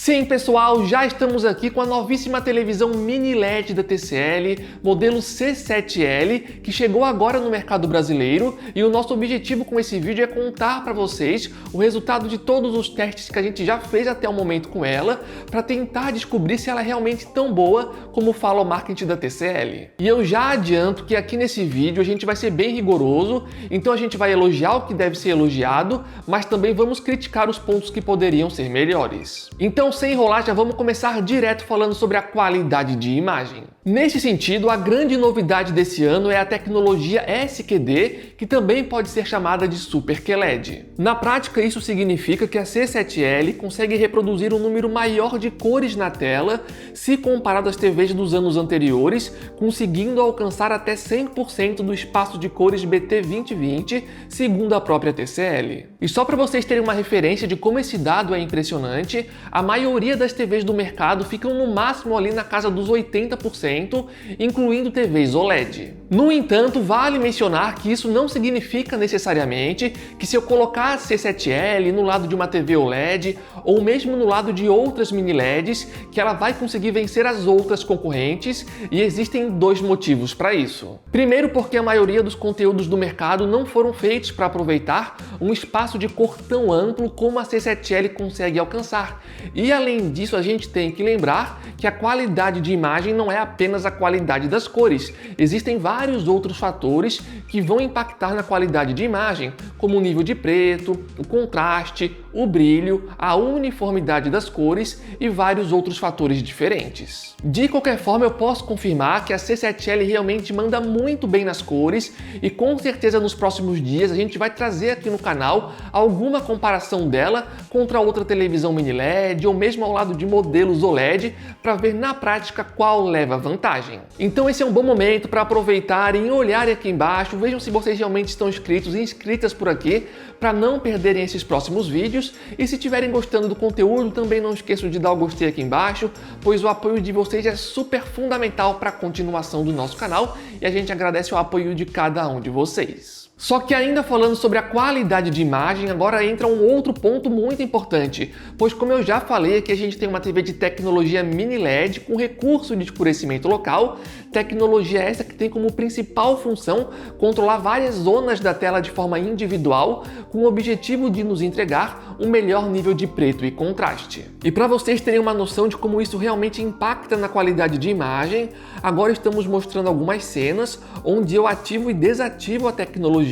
Sim, pessoal, já estamos aqui com a novíssima televisão mini LED da TCL, modelo C7L, que chegou agora no mercado brasileiro, e o nosso objetivo com esse vídeo é contar para vocês o resultado de todos os testes que a gente já fez até o momento com ela, para tentar descobrir se ela é realmente tão boa como fala o marketing da TCL. E eu já adianto que aqui nesse vídeo a gente vai ser bem rigoroso, então a gente vai elogiar o que deve ser elogiado, mas também vamos criticar os pontos que poderiam ser melhores. Então, sem enrolar, já vamos começar direto falando sobre a qualidade de imagem. Nesse sentido, a grande novidade desse ano é a tecnologia SQD, que também pode ser chamada de Super QLED. Na prática, isso significa que a C7L consegue reproduzir um número maior de cores na tela, se comparado às TVs dos anos anteriores, conseguindo alcançar até 100% do espaço de cores BT 2020, segundo a própria TCL. E só para vocês terem uma referência de como esse dado é impressionante, a maioria das TVs do mercado ficam no máximo ali na casa dos 80%, incluindo TVs OLED. No entanto, vale mencionar que isso não significa necessariamente que se eu colocar a C7L no lado de uma TV OLED ou mesmo no lado de outras mini LEDs, que ela vai conseguir vencer as outras concorrentes, e existem dois motivos para isso. Primeiro, porque a maioria dos conteúdos do mercado não foram feitos para aproveitar um espaço de cor tão amplo como a C7L consegue alcançar. E além disso, a gente tem que lembrar que a qualidade de imagem não é apenas a qualidade das cores. Existem vários outros fatores que vão impactar na qualidade de imagem, como o nível de preto, o contraste, o brilho, a uniformidade das cores e vários outros fatores diferentes. De qualquer forma, eu posso confirmar que a C7L realmente manda muito bem nas cores, e com certeza nos próximos dias a gente vai trazer aqui no canal alguma comparação dela contra outra televisão mini LED ou mesmo ao lado de modelos OLED, para ver na prática qual leva vantagem. Então esse é um bom momento para aproveitarem e olharem aqui embaixo, vejam se vocês realmente estão inscritos e inscritas por aqui, para não perderem esses próximos vídeos. E se estiverem gostando do conteúdo, também não esqueçam de dar o gostei aqui embaixo, pois o apoio de vocês é super fundamental para a continuação do nosso canal, e a gente agradece o apoio de cada um de vocês. Só que ainda falando sobre a qualidade de imagem, agora entra um outro ponto muito importante, pois como eu já falei aqui, a gente tem uma TV de tecnologia mini LED com recurso de escurecimento local, tecnologia essa que tem como principal função controlar várias zonas da tela de forma individual, com o objetivo de nos entregar um melhor nível de preto e contraste. E para vocês terem uma noção de como isso realmente impacta na qualidade de imagem, agora estamos mostrando algumas cenas onde eu ativo e desativo a tecnologia,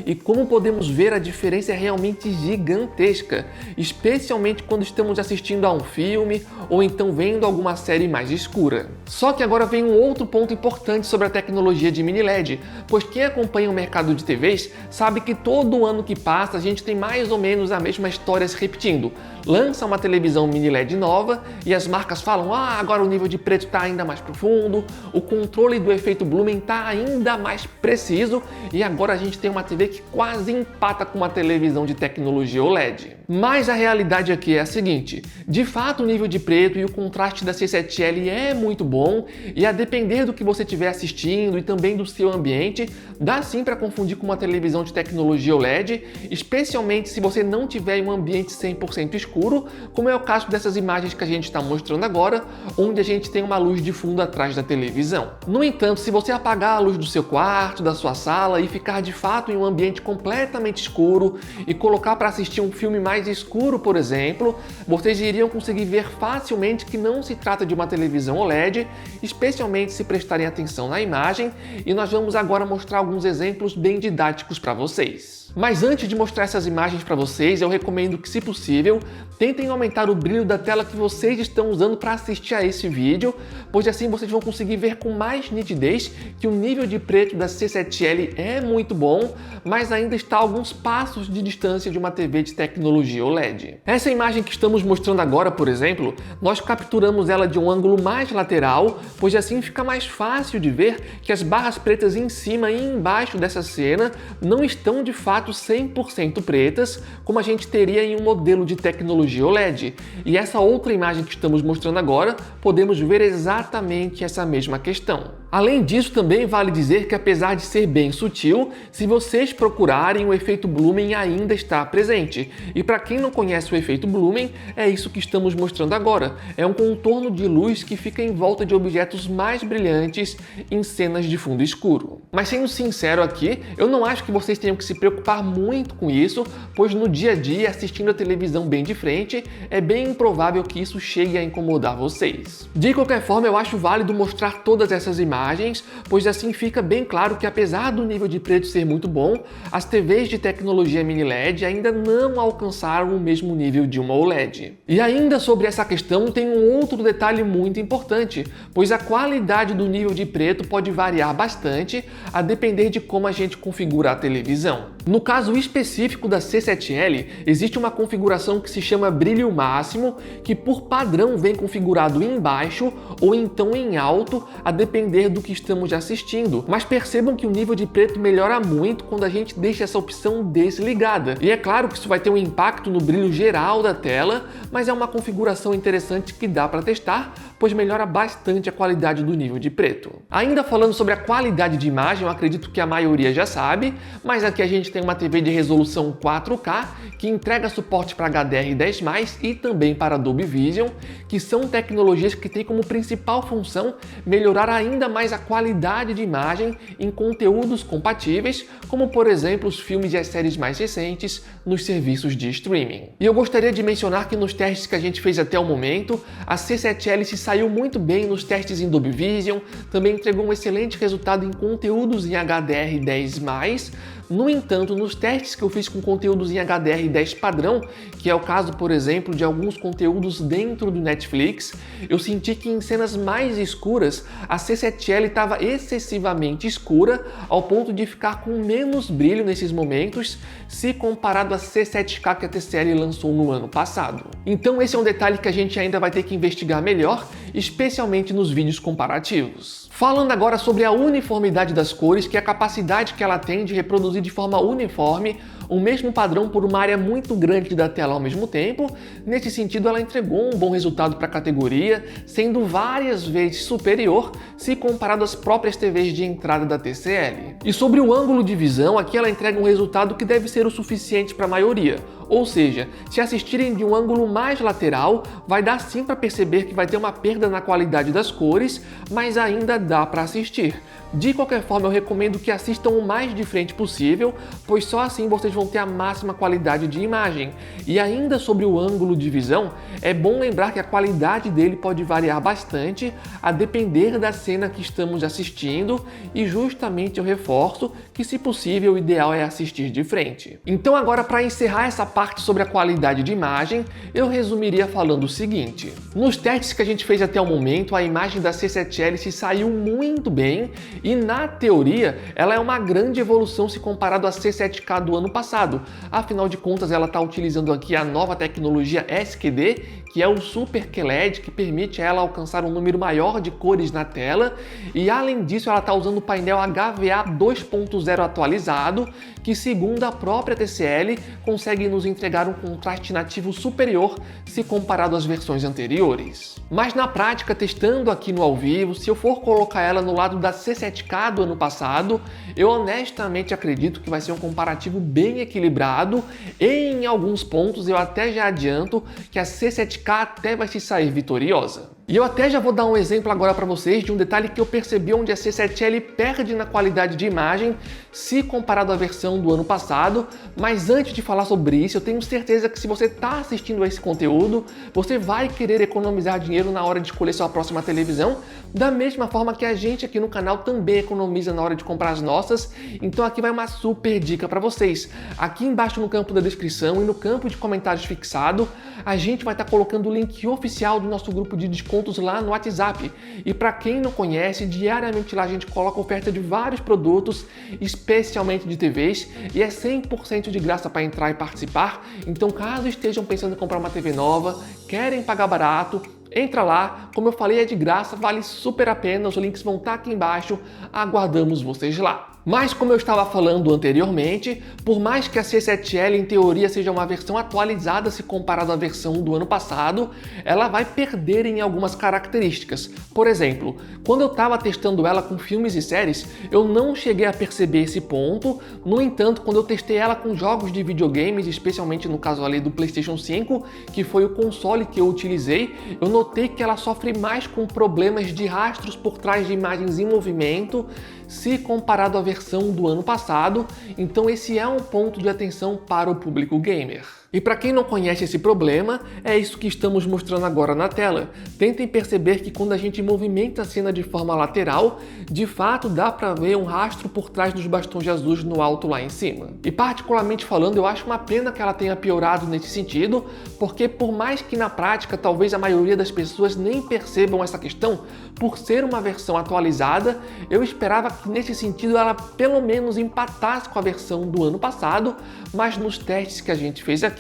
e como podemos ver, a diferença é realmente gigantesca, especialmente quando estamos assistindo a um filme ou então vendo alguma série mais escura. Só que agora vem um outro ponto importante sobre a tecnologia de mini LED, pois quem acompanha o mercado de TVs sabe que todo ano que passa a gente tem mais ou menos a mesma história se repetindo. Lança uma televisão mini LED nova e as marcas falam: agora o nível de preto está ainda mais profundo, o controle do efeito Blumen está ainda mais preciso, e agora a gente tem uma TV que quase empata com uma televisão de tecnologia OLED. Mas a realidade aqui é a seguinte: de fato o nível de preto e o contraste da C7L é muito bom, e a depender do que você estiver assistindo e também do seu ambiente, dá sim para confundir com uma televisão de tecnologia OLED, especialmente se você não tiver em um ambiente 100% escuro, como é o caso dessas imagens que a gente está mostrando agora, onde a gente tem uma luz de fundo atrás da televisão. No entanto, se você apagar a luz do seu quarto, da sua sala e ficar de fato em um ambiente completamente escuro e colocar para assistir um filme mais escuro, por exemplo, vocês iriam conseguir ver facilmente que não se trata de uma televisão OLED, especialmente se prestarem atenção na imagem, e nós vamos agora mostrar alguns exemplos bem didáticos para vocês. Mas antes de mostrar essas imagens para vocês, eu recomendo que, se possível, tentem aumentar o brilho da tela que vocês estão usando para assistir a esse vídeo, pois assim vocês vão conseguir ver com mais nitidez que o nível de preto da C7L é muito bom, mas ainda está a alguns passos de distância de uma TV de tecnologia OLED. Essa imagem que estamos mostrando agora, por exemplo, nós capturamos ela de um ângulo mais lateral, pois assim fica mais fácil de ver que as barras pretas em cima e embaixo dessa cena não estão de fato fato 100% pretas, como a gente teria em um modelo de tecnologia OLED. E essa outra imagem que estamos mostrando agora, podemos ver exatamente essa mesma questão. Além disso, também vale dizer que apesar de ser bem sutil, se vocês procurarem, o efeito Blooming ainda está presente. E para quem não conhece o efeito Blooming, é isso que estamos mostrando agora. É um contorno de luz que fica em volta de objetos mais brilhantes em cenas de fundo escuro. Mas sendo sincero aqui, eu não acho que vocês tenham que se preocupar muito com isso, pois no dia a dia, assistindo a televisão bem de frente, é bem improvável que isso chegue a incomodar vocês. De qualquer forma, eu acho válido mostrar todas essas imagens, pois assim fica bem claro que apesar do nível de preto ser muito bom, as TVs de tecnologia mini LED ainda não alcançaram o mesmo nível de uma OLED. E ainda sobre essa questão tem um outro detalhe muito importante, pois a qualidade do nível de preto pode variar bastante a depender de como a gente configura a televisão. No caso específico da C7L, existe uma configuração que se chama brilho máximo, que por padrão vem configurado em baixo ou então em alto, a depender do que estamos assistindo. Mas percebam que o nível de preto melhora muito quando a gente deixa essa opção desligada. E é claro que isso vai ter um impacto no brilho geral da tela, mas é uma configuração interessante que dá para testar, pois melhora bastante a qualidade do nível de preto. Ainda falando sobre a qualidade de imagem, eu acredito que a maioria já sabe, mas aqui a gente tem uma TV de resolução 4K que entrega suporte para HDR10+, e também para Dolby Vision, que são tecnologias que têm como principal função melhorar ainda mais a qualidade de imagem em conteúdos compatíveis, como por exemplo os filmes e as séries mais recentes nos serviços de streaming. E eu gostaria de mencionar que nos testes que a gente fez até o momento, a C7L se saiu muito bem nos testes em Dolby Vision, também entregou um excelente resultado em conteúdos em HDR10+. No entanto, nos testes que eu fiz com conteúdos em HDR10 padrão, que é o caso, por exemplo, de alguns conteúdos dentro do Netflix, eu senti que em cenas mais escuras, a C7L estava excessivamente escura, ao ponto de ficar com menos brilho nesses momentos, se comparado à C7K que a TCL lançou no ano passado. Então esse é um detalhe que a gente ainda vai ter que investigar melhor, especialmente nos vídeos comparativos. Falando agora sobre a uniformidade das cores, que é a capacidade que ela tem de reproduzir de forma uniforme o mesmo padrão por uma área muito grande da tela ao mesmo tempo. Nesse sentido, ela entregou um bom resultado para a categoria, sendo várias vezes superior se comparado às próprias TVs de entrada da TCL. E sobre o ângulo de visão, aqui ela entrega um resultado que deve ser o suficiente para a maioria. Ou seja, se assistirem de um ângulo mais lateral, vai dar sim para perceber que vai ter uma perda na qualidade das cores, mas ainda dá para assistir. De qualquer forma, eu recomendo que assistam o mais de frente possível, pois só assim vocês vão ter a máxima qualidade de imagem. E ainda sobre o ângulo de visão, é bom lembrar que a qualidade dele pode variar bastante a depender da cena que estamos assistindo, e justamente eu reforço que, se possível, o ideal é assistir de frente. Então agora, para encerrar essa parte sobre a qualidade de imagem, eu resumiria falando o seguinte: nos testes que a gente fez até o momento, a imagem da C7L se saiu muito bem, e na teoria ela é uma grande evolução se comparado à C7K do ano passado. Afinal de contas, ela está utilizando aqui a nova tecnologia SQD, que é o Super QLED, que permite a ela alcançar um número maior de cores na tela, e além disso ela está usando o painel HVA 2.0 atualizado, que segundo a própria TCL consegue nos entregar um contraste nativo superior se comparado às versões anteriores. Mas na prática, testando aqui no ao vivo, se eu for colocar ela no lado da C7K do ano passado, eu honestamente acredito que vai ser um comparativo bem equilibrado, e em alguns pontos eu até já adianto que a C7K até vai se sair vitoriosa. E eu até já vou dar um exemplo agora para vocês de um detalhe que eu percebi onde a C7L perde na qualidade de imagem se comparado à versão do ano passado. Mas antes de falar sobre isso, eu tenho certeza que se você está assistindo a esse conteúdo, você vai querer economizar dinheiro na hora de escolher sua próxima televisão, da mesma forma que a gente aqui no canal também economiza na hora de comprar as nossas. Então aqui vai uma super dica para vocês. Aqui embaixo no campo da descrição e no campo de comentários fixado, a gente vai estar colocando o link oficial do nosso grupo de desconto lá no WhatsApp. E para quem não conhece, diariamente lá a gente coloca oferta de vários produtos, especialmente de TVs, e é 100% de graça para entrar e participar. Então, caso estejam pensando em comprar uma TV nova, querem pagar barato, entra lá. Como eu falei, é de graça, vale super a pena, os links vão estar aqui embaixo, aguardamos vocês lá. Mas como eu estava falando anteriormente, por mais que a C7L em teoria seja uma versão atualizada se comparado à versão do ano passado, ela vai perder em algumas características. Por exemplo, quando eu estava testando ela com filmes e séries, eu não cheguei a perceber esse ponto. No entanto, quando eu testei ela com jogos de videogames, especialmente no caso ali do PlayStation 5, que foi o console que eu utilizei, eu notei que ela sofre mais com problemas de rastros por trás de imagens em movimento, se comparado à versão do ano passado. Então esse é um ponto de atenção para o público gamer. E para quem não conhece esse problema, é isso que estamos mostrando agora na tela. Tentem perceber que quando a gente movimenta a cena de forma lateral, de fato dá para ver um rastro por trás dos bastões azuis no alto lá em cima. E particularmente falando, eu acho uma pena que ela tenha piorado nesse sentido, porque por mais que na prática talvez a maioria das pessoas nem percebam essa questão, por ser uma versão atualizada, eu esperava que nesse sentido ela pelo menos empatasse com a versão do ano passado, mas nos testes que a gente fez aqui,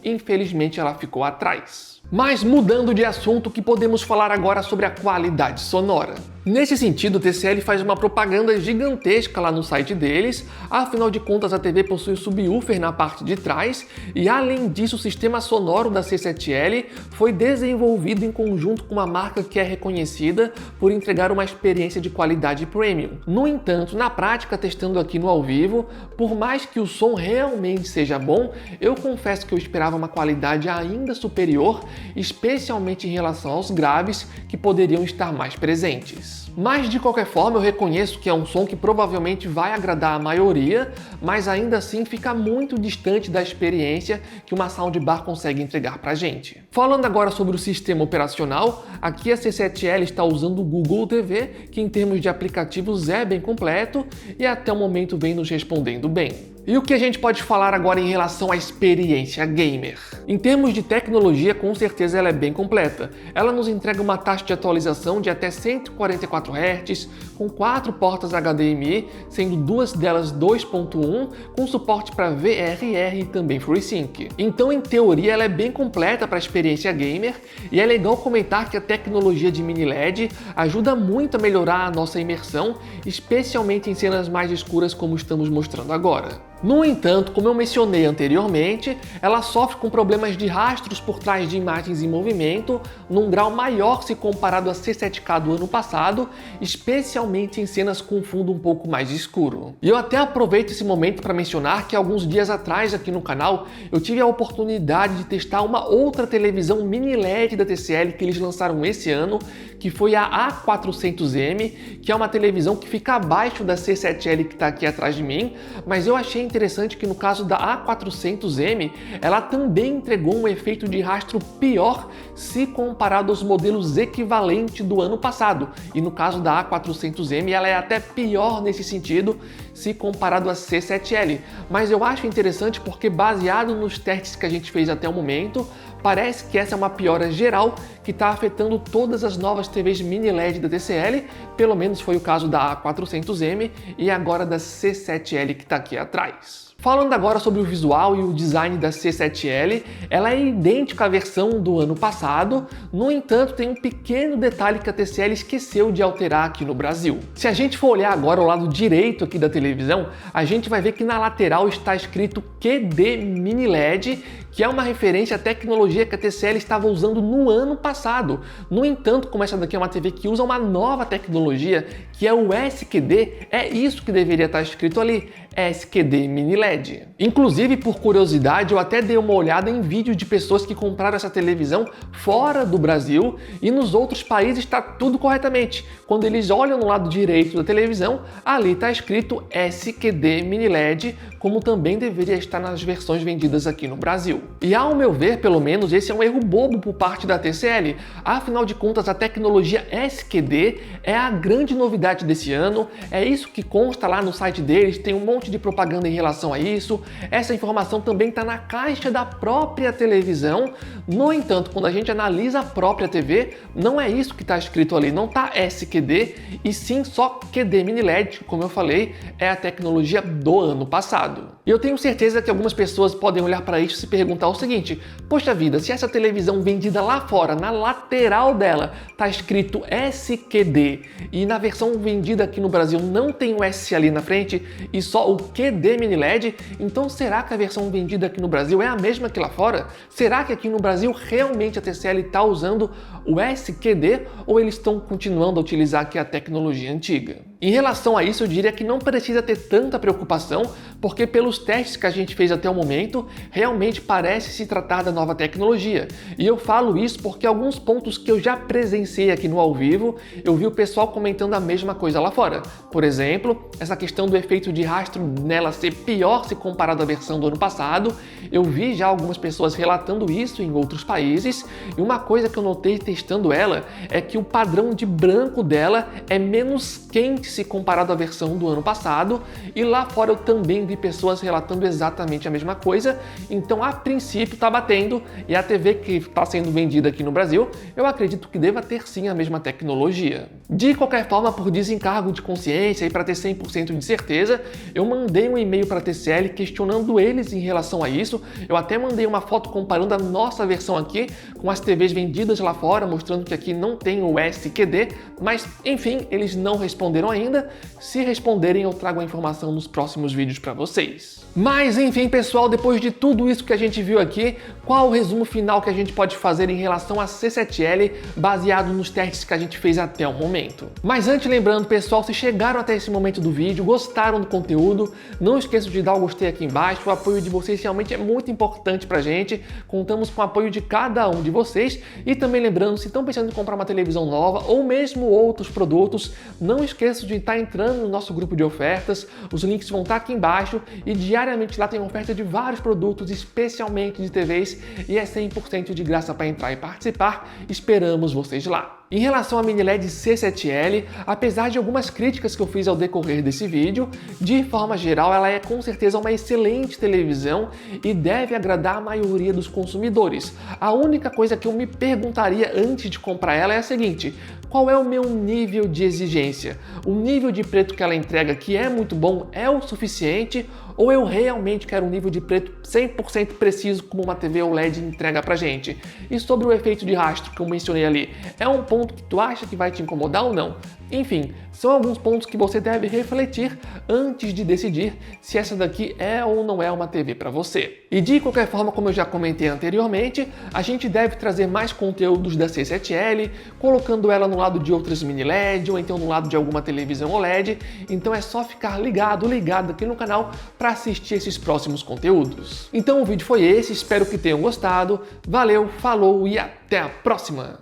infelizmente ela ficou atrás. Mas mudando de assunto, que podemos falar agora sobre a qualidade sonora. Nesse sentido, o TCL faz uma propaganda gigantesca lá no site deles, afinal de contas a TV possui subwoofer na parte de trás e além disso o sistema sonoro da C7L foi desenvolvido em conjunto com uma marca que é reconhecida por entregar uma experiência de qualidade premium. No entanto, na prática, testando aqui no ao vivo, por mais que o som realmente seja bom, eu confesso que eu esperava uma qualidade ainda superior, especialmente em relação aos graves que poderiam estar mais presentes. Mas de qualquer forma eu reconheço que é um som que provavelmente vai agradar a maioria, mas ainda assim fica muito distante da experiência que uma soundbar consegue entregar pra gente. Falando agora sobre o sistema operacional, aqui a C7L está usando o Google TV, que em termos de aplicativos é bem completo e até o momento vem nos respondendo bem. E o que a gente pode falar agora em relação à experiência gamer? Em termos de tecnologia, com certeza ela é bem completa. Ela nos entrega uma taxa de atualização de até 144 Hz, com 4 portas HDMI, sendo 2 delas 2.1, com suporte para VRR e também FreeSync. Então, em teoria, ela é bem completa para a experiência gamer, e é legal comentar que a tecnologia de mini LED ajuda muito a melhorar a nossa imersão, especialmente em cenas mais escuras como estamos mostrando agora. No entanto, como eu mencionei anteriormente, ela sofre com problemas de rastros por trás de imagens em movimento, num grau maior se comparado a C7K do ano passado, especialmente em cenas com fundo um pouco mais escuro. E eu até aproveito esse momento para mencionar que alguns dias atrás aqui no canal eu tive a oportunidade de testar uma outra televisão mini LED da TCL que eles lançaram esse ano, que foi a A400M, que é uma televisão que fica abaixo da C7L que está aqui atrás de mim, mas eu achei interessante que no caso da A400M, ela também entregou um efeito de rastro pior se comparado aos modelos equivalentes do ano passado. E no caso da A400M, ela é até pior nesse sentido se comparado a C7L. Mas eu acho interessante porque, baseado nos testes que a gente fez até o momento, parece que essa é uma piora geral que está afetando todas as novas TVs mini LED da TCL, pelo menos foi o caso da A400M e agora da C7L que está aqui atrás. Falando agora sobre o visual e o design da C7L, ela é idêntica à versão do ano passado, no entanto tem um pequeno detalhe que a TCL esqueceu de alterar aqui no Brasil. Se a gente for olhar agora o lado direito aqui da televisão, a gente vai ver que na lateral está escrito QD Mini LED, que é uma referência à tecnologia que a TCL estava usando no ano passado. No entanto, como essa daqui é uma TV que usa uma nova tecnologia, que é o SQD, é isso que deveria estar escrito ali, SQD Mini LED. Inclusive, por curiosidade, eu até dei uma olhada em vídeos de pessoas que compraram essa televisão fora do Brasil e nos outros países está tudo corretamente. Quando eles olham no lado direito da televisão, ali está escrito SQD Mini LED, como também deveria estar nas versões vendidas aqui no Brasil. E ao meu ver, pelo menos, esse é um erro bobo por parte da TCL. Afinal de contas, a tecnologia SQD é a grande novidade desse ano, é isso que consta lá no site deles, tem um monte de propaganda em relação a isso, essa informação também está na caixa da própria televisão. No entanto, quando a gente analisa a própria TV, não é isso que está escrito ali, não está SQD, e sim só QD Mini LED, como eu falei, é a tecnologia do ano passado. E eu tenho certeza que algumas pessoas podem olhar para isso e se perguntar o seguinte: poxa vida, se essa televisão vendida lá fora, na lateral dela, tá escrito SQD e na versão vendida aqui no Brasil não tem o S ali na frente e só o QD Mini LED, então será que a versão vendida aqui no Brasil é a mesma que lá fora? Será que aqui no Brasil realmente a TCL está usando o SQD ou eles estão continuando a utilizar aqui a tecnologia antiga? Em relação a isso, eu diria que não precisa ter tanta preocupação, porque pelos testes que a gente fez até o momento, realmente parece se tratar da nova tecnologia. E eu falo isso porque alguns pontos que eu já presenciei aqui no ao vivo, eu vi o pessoal comentando a mesma coisa lá fora. Por exemplo, essa questão do efeito de rastro nela ser pior se comparado à versão do ano passado, eu vi já algumas pessoas relatando isso em outros países, e uma coisa que eu notei testando ela é que o padrão de branco dela é menos quente se comparado à versão do ano passado, e lá fora eu também vi pessoas relatando exatamente a mesma coisa, então a princípio está batendo, e a TV que está sendo vendida aqui no Brasil, eu acredito que deva ter sim a mesma tecnologia. De qualquer forma, por desencargo de consciência e para ter 100% de certeza, eu mandei um e-mail para a TCL questionando eles em relação a isso, eu até mandei uma foto comparando a nossa versão aqui com as TVs vendidas lá fora, mostrando que aqui não tem o SQD, mas enfim, eles não responderam ainda. Se responderem, eu trago a informação nos próximos vídeos para vocês. Mas enfim, pessoal, depois de tudo isso que a gente viu aqui, qual o resumo final que a gente pode fazer em relação a C7L baseado nos testes que a gente fez até o momento? Mas antes, lembrando, pessoal, se chegaram até esse momento do vídeo, gostaram do conteúdo, não esqueçam de dar o gostei aqui embaixo, o apoio de vocês realmente é muito importante pra gente, contamos com o apoio de cada um de vocês, e também lembrando, se estão pensando em comprar uma televisão nova ou mesmo outros produtos, não esqueçam de estar entrando no nosso grupo de ofertas, os links vão estar aqui embaixo e diariamente lá tem oferta de vários produtos, especialmente de TVs, e é 100% de graça para entrar e participar, esperamos vocês lá. Em relação à mini LED C7L, apesar de algumas críticas que eu fiz ao decorrer desse vídeo, de forma geral ela é com certeza uma excelente televisão e deve agradar a maioria dos consumidores. A única coisa que eu me perguntaria antes de comprar ela é a seguinte: qual é o meu nível de exigência? O nível de preto que ela entrega, que é muito bom, é o suficiente? Ou eu realmente quero um nível de preto 100% preciso como uma TV OLED entrega pra gente? E sobre o efeito de rastro que eu mencionei ali, é um ponto que tu acha que vai te incomodar ou não? Enfim, são alguns pontos que você deve refletir antes de decidir se essa daqui é ou não é uma TV para você. E de qualquer forma, como eu já comentei anteriormente, a gente deve trazer mais conteúdos da C7L, colocando ela no lado de outras mini LED ou então no lado de alguma televisão OLED, então é só ficar ligado aqui no canal para assistir esses próximos conteúdos. Então o vídeo foi esse, espero que tenham gostado, valeu, falou e até a próxima!